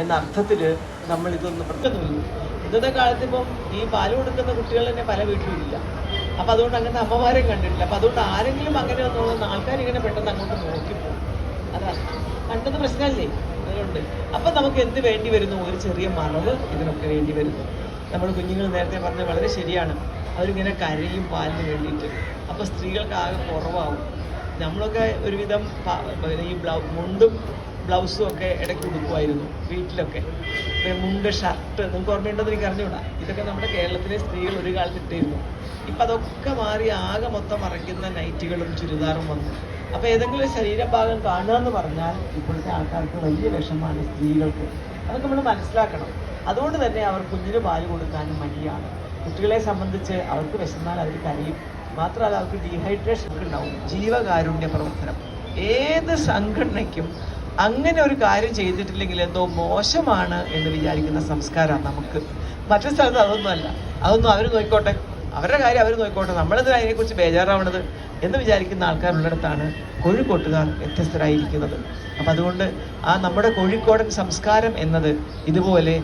എന്ന അർത്ഥത്തിൽ നമ്മൾ ഇതൊന്നും പ്രത്യേകമില്ല. ഇന്നത്തെ കാലത്ത് ഇപ്പം ഈ പാല് കൊടുക്കുന്ന കുട്ടികൾ തന്നെ പല വീട്ടിലും ഇല്ല. അപ്പം അതുകൊണ്ട് അങ്ങനത്തെ അമ്മമാരെ കണ്ടിട്ടില്ല. അപ്പം അതുകൊണ്ട് ആരെങ്കിലും അങ്ങനെ ഒന്നുള്ളത് ആൾക്കാർ ഇങ്ങനെ പെട്ടെന്ന് അങ്ങോട്ട് നോക്കിപ്പോകും. അതാണ് കണ്ടത് പ്രശ്നമല്ലേ. അതുകൊണ്ട് അപ്പം നമുക്ക് എന്ത് വേണ്ടി വരുന്നു? ഒരു ചെറിയ മറവ് ഇതിനൊക്കെ വേണ്ടി വരുന്നു. നമ്മൾ കുഞ്ഞുങ്ങൾ നേരത്തെ പറഞ്ഞത് വളരെ ശരിയാണ്. അവരിങ്ങനെ കരയും പാലിന് വേണ്ടിയിട്ട്. അപ്പോൾ സ്ത്രീകൾക്ക് ആകെ കുറവാകും. നമ്മളൊക്കെ ഒരുവിധം ഈ മുണ്ടും ബ്ലൗസും ഒക്കെ ഇടയ്ക്ക് ഉടുക്കുമായിരുന്നു വീട്ടിലൊക്കെ. മുണ്ട്, ഷർട്ട്, നിങ്ങൾക്ക് ഓർമ്മയുണ്ടെന്ന് എനിക്ക് അറിഞ്ഞുകൂടാ. ഇതൊക്കെ നമ്മുടെ കേരളത്തിലെ സ്ത്രീകൾ ഒരു കാലത്ത് ഇട്ടിരുന്നു. ഇപ്പം അതൊക്കെ മാറി ആകെ മൊത്തം മറയ്ക്കുന്ന നൈറ്റുകളും ചുരിദാറും വന്നു. അപ്പോൾ ഏതെങ്കിലും ഒരു ശരീരഭാഗം കാണുക എന്ന് പറഞ്ഞാൽ ഇപ്പോഴത്തെ ആൾക്കാർക്ക് വലിയ വിഷമമാണ്, സ്ത്രീകൾക്ക്. അതൊക്കെ നമ്മൾ മനസ്സിലാക്കണം. അതുകൊണ്ട് തന്നെ അവർ കുഞ്ഞിന് പാല് കൊടുക്കാനും മടിയാണ്. കുട്ടികളെ സംബന്ധിച്ച് അവർക്ക് വിശന്നാൽ അവർ കരയും. മാത്രമല്ല അവർക്ക് ഡീഹൈഡ്രേഷൻ ഒക്കെ ഉണ്ടാവും. ജീവകാരുണ്യ പ്രവർത്തനം ഏത് സംഘടനയ്ക്കും അങ്ങനെ ഒരു കാര്യം ചെയ്തിട്ടില്ലെങ്കിൽ എന്തോ മോശമാണ് എന്ന് വിചാരിക്കുന്ന സംസ്കാരമാണ് നമുക്ക്. മറ്റു സ്ഥലത്ത് അതൊന്നുമല്ല. അതൊന്നും അവർ നോക്കിക്കോട്ടെ, അവരുടെ കാര്യം അവർ നോക്കിക്കോട്ടെ, നമ്മളെന്തിനാ അതിനെക്കുറിച്ച് ബേജാറാവണത് എന്ന് വിചാരിക്കുന്ന ആൾക്കാരുള്ളിടത്താണ് കോഴിക്കോട്ടുകാർ വ്യത്യസ്തരായിരിക്കുന്നത്. അപ്പം അതുകൊണ്ട് ആ നമ്മുടെ കോഴിക്കോടൻ സംസ്കാരം എന്നത് ഇതുപോലെ